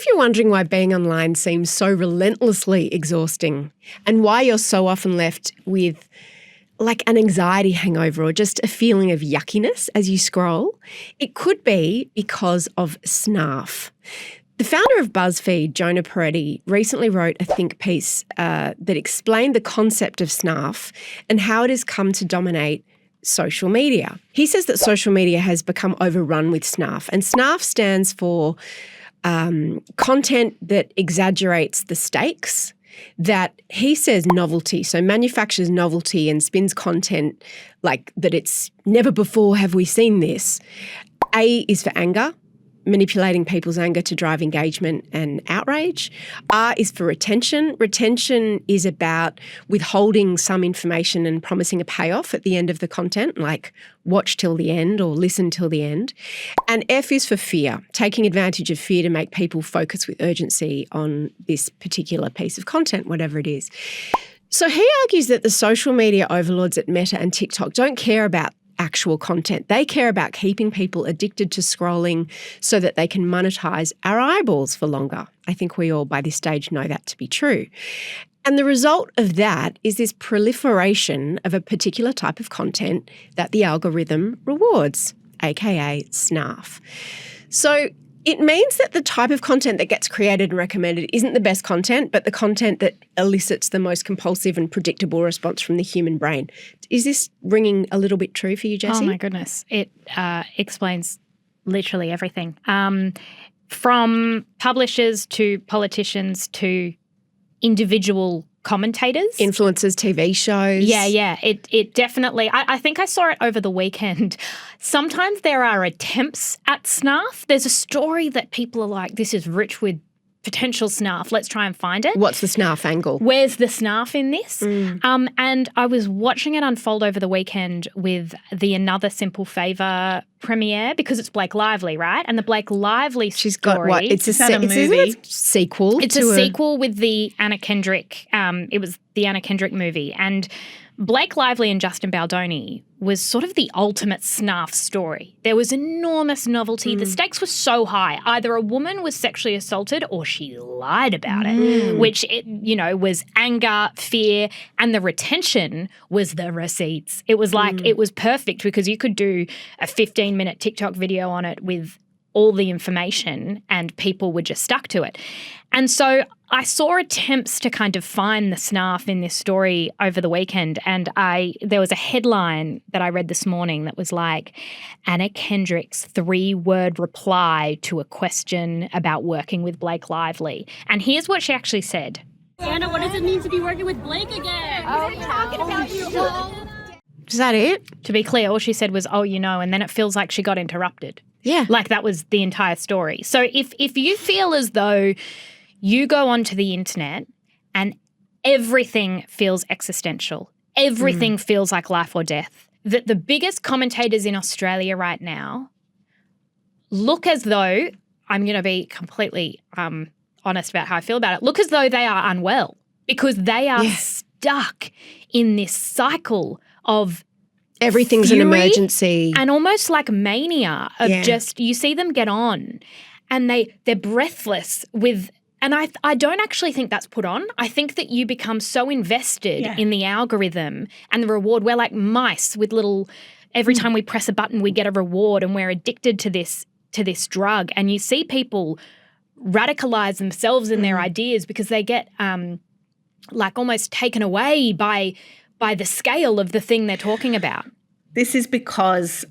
if you're wondering why being online seems so relentlessly exhausting and why you're so often left with like an anxiety hangover or just a feeling of yuckiness as you scroll, it could be because of snarf. The founder of BuzzFeed, Jonah Peretti, recently wrote a think piece that explained the concept of snarf and how it has come to dominate social media. He says that social media has become overrun with snarf, and snarf stands for content that exaggerates the stakes, that he says novelty, so manufactures novelty and spins content like that it's never before have we seen this. A is for anger, manipulating people's anger to drive engagement and outrage. R is for retention. Retention is about withholding some information and promising a payoff at the end of the content, like watch till the end or listen till the end. And F is for fear, taking advantage of fear to make people focus with urgency on this particular piece of content, whatever it is. So he argues that the social media overlords at Meta and TikTok don't care about actual content. They care about keeping people addicted to scrolling so that they can monetize our eyeballs for longer. I think we all by this stage know that to be true. And the result of that is this proliferation of a particular type of content that the algorithm rewards, aka snarf. So it means that the type of content that gets created and recommended isn't the best content, but the content that elicits the most compulsive and predictable response from the human brain. Is this ringing a little bit true for you, Jessie? Oh, my goodness. It explains literally everything. From publishers to politicians to individual commentators. Influencers, TV shows. Yeah. It definitely, I think I saw it over the weekend. Sometimes there are attempts at snarf. There's a story that people are like, this is rich with potential snarf. Let's try and find it. What's the snarf angle? Where's the snarf in this? And I was watching it unfold over the weekend with the Another Simple Favour premiere because it's Blake Lively, right? And the Blake Lively story. She's got what? It's a sequel. It's a sequel with the Anna Kendrick. It was the Anna Kendrick movie, and Blake Lively and Justin Baldoni was sort of the ultimate snarf story. There was enormous novelty. The stakes were so high. Either a woman was sexually assaulted or she lied about it, which, was anger, fear, and the retention was the receipts. It was like it was perfect because you could do a 15-minute TikTok video on it with all the information and people were just stuck to it. And so I saw attempts to kind of find the snarf in this story over the weekend, and there was a headline that I read this morning that was like, Anna Kendrick's 3-word reply to a question about working with Blake Lively. And here's what she actually said. Anna, what does it mean to be working with Blake again? Oh, we're talking about you all. Is that it? To be clear, all she said was, and then it feels like she got interrupted. Yeah. Like that was the entire story. So if you feel as though you go onto the internet and everything feels existential, everything feels like life or death, that the biggest commentators in Australia right now look as though, I'm going to be completely honest about how I feel about it, look as though they are unwell because they are stuck in this cycle of everything's fury an emergency. And almost like mania of just, you see them get on and they're breathless with, and I don't actually think that's put on. I think that you become so invested in the algorithm and the reward. We're like mice with little, every time we press a button, we get a reward and we're addicted to this drug. And you see people radicalize themselves in their ideas because they get like almost taken away by the scale of the thing they're talking about. This is because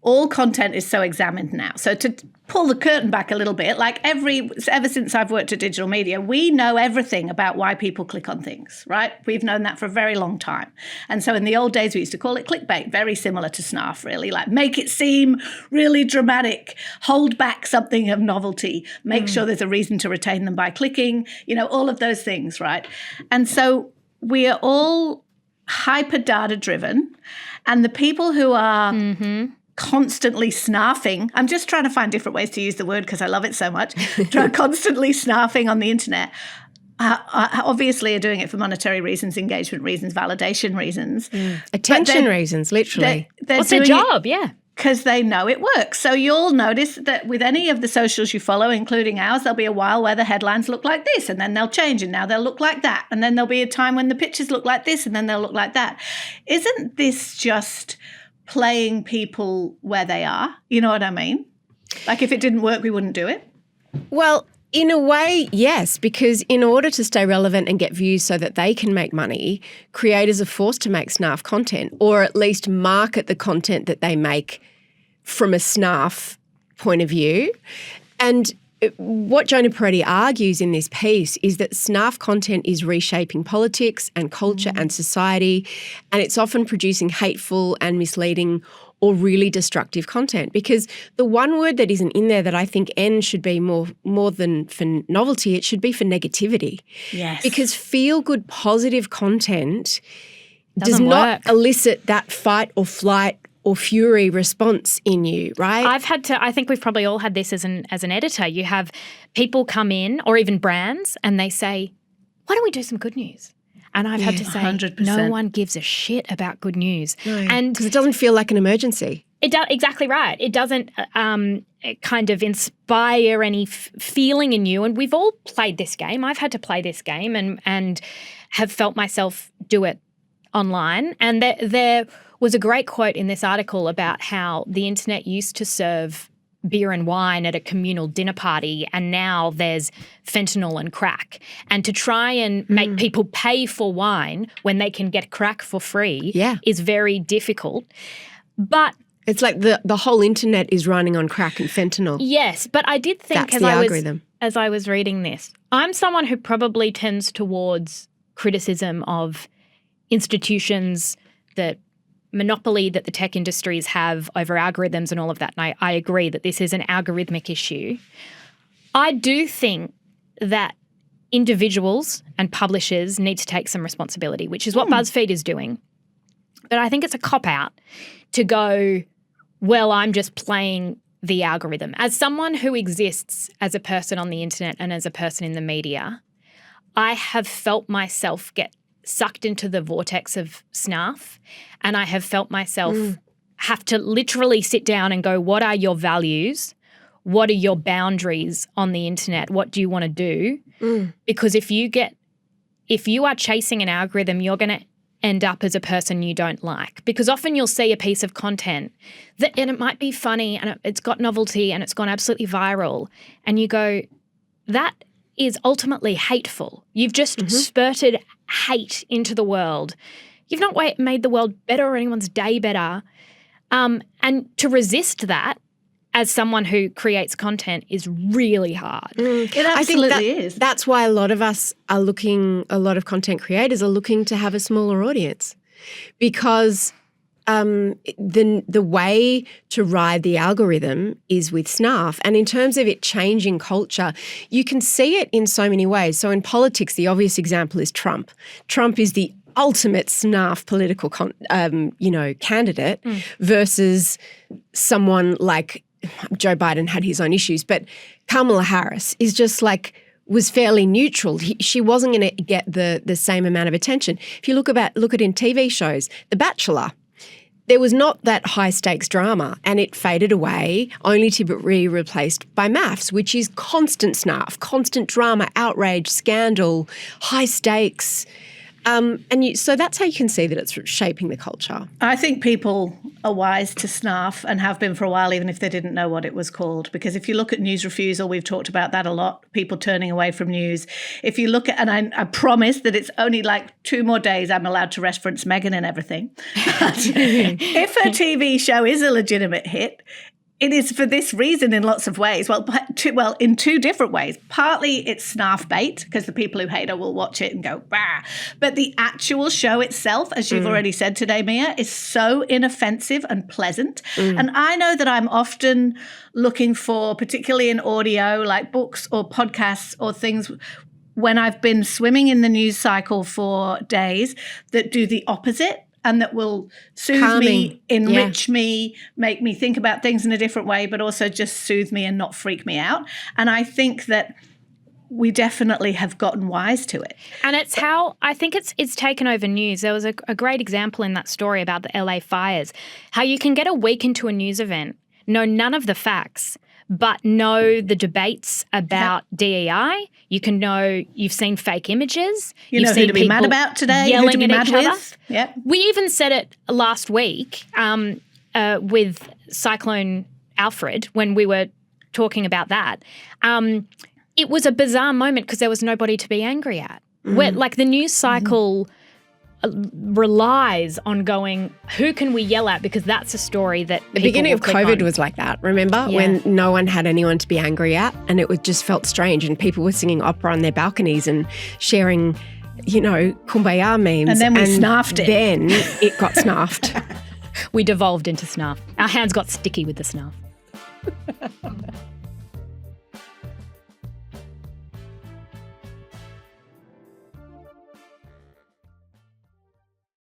all content is so examined now. So to pull the curtain back a little bit, like ever since I've worked at digital media, we know everything about why people click on things, right? We've known that for a very long time. And so in the old days, we used to call it clickbait, very similar to snarf, really, like make it seem really dramatic, hold back something of novelty, make sure there's a reason to retain them by clicking, all of those things, right? And so we are all hyper data driven, and the people who are constantly snarfing, I'm just trying to find different ways to use the word because I love it so much, constantly snarfing on the internet, obviously are doing it for monetary reasons, engagement reasons, validation reasons. Attention reasons, literally. What's their job? because they know it works. So you'll notice that with any of the socials you follow, including ours, there'll be a while where the headlines look like this, and then they'll change, and now they'll look like that. And then there'll be a time when the pictures look like this, and then they'll look like that. Isn't this just playing people where they are? You know what I mean? Like if it didn't work, we wouldn't do it. Well, in a way, yes, because in order to stay relevant and get views so that they can make money, creators are forced to make snarf content, or at least market the content that they make from a snarf point of view. And what Jonah Peretti argues in this piece is that snarf content is reshaping politics and culture and society, and it's often producing hateful and misleading or really destructive content. Because the one word that isn't in there that I think N should be more than for novelty, it should be for negativity. Yes. Because feel-good positive content does Doesn't not work. elicit that fight or flight or fury response in you, right? I think we've probably all had this as an editor. You have people come in, or even brands, and they say, why don't we do some good news? And I've had to say, 100%. no one gives a shit about good news. And because it doesn't feel like an emergency. it does exactly right. It doesn't kind of inspire any feeling in you. And we've all played this game. I've had to play this game and have felt myself do it online. And there was a great quote in this article about how the internet used to serve beer and wine at a communal dinner party, and now there's fentanyl and crack. And to try and make people pay for wine when they can get crack for free is very difficult. But it's like the whole internet is running on crack and fentanyl. yes, but I did think That's the algorithm. as I was reading this, I'm someone who probably tends towards criticism of institutions, that monopoly that the tech industries have over algorithms and all of that. And I agree that this is an algorithmic issue. I do think that individuals and publishers need to take some responsibility, which is what BuzzFeed is doing. But I think it's a cop-out to go, well, I'm just playing the algorithm. As someone who exists as a person on the internet and as a person in the media, I have felt myself get sucked into the vortex of snarf, and I have felt myself have to literally sit down and go, what are your values? What are your boundaries on the internet? What do you want to do? Because if you are chasing an algorithm, you're going to end up as a person you don't like. Because often you'll see a piece of content and it might be funny and it's got novelty and it's gone absolutely viral, and you go, that is ultimately hateful. You've just spurted hate into the world. You've not made the world better or anyone's day better. And to resist that as someone who creates content is really hard. It absolutely is. That's why a lot of content creators are looking to have a smaller audience, because the way to ride the algorithm is with snarf. And in terms of it changing culture, you can see it in so many ways. So in politics, the obvious example is Trump. Trump is the ultimate snarf political candidate versus someone like Joe Biden had his own issues. But Kamala Harris is just was fairly neutral. She wasn't going to get the same amount of attention. If you look at in TV shows, The Bachelor, there was not that high-stakes drama, and it faded away only to be replaced by MAFS, which is constant snarf, constant drama, outrage, scandal, high stakes. So that's how you can see that it's shaping the culture. I think people are wise to snarf and have been for a while, even if they didn't know what it was called. Because if you look at news refusal, we've talked about that a lot, people turning away from news. If you look at, and I promise that it's only 2 more days I'm allowed to reference Meghan and everything. But if a TV show is a legitimate hit, it is for this reason in lots of ways. In 2 different ways. Partly it's snarf bait, because the people who hate her will watch it and go, bah. But the actual show itself, as you've already said today, Mia, is so inoffensive and pleasant. And I know that I'm often looking for, particularly in audio, like books or podcasts or things, when I've been swimming in the news cycle for days, that do the opposite. And that will soothe me, enrich me, make me think about things in a different way, but also just soothe me and not freak me out. And I think that we definitely have gotten wise to it. And it's how I think it's taken over news. There was a great example in that story about the LA fires, how you can get a week into a news event, know none of the facts, but know the debates about DEI. You can know you've seen fake images. You know who to be mad about today, yelling who to be at mad each with. other. Yep. We even said it last week with Cyclone Alfred when we were talking about that. It was a bizarre moment because there was nobody to be angry at. Where, like, the news cycle relies on going, who can we yell at, because that's a story that The beginning of COVID was like that, remember? Yeah. When no one had anyone to be angry at, and it just felt strange, and people were singing opera on their balconies and sharing, kumbaya memes. And then we snarfed it. Then it got snarfed. We devolved into snarf. Our hands got sticky with the snarf.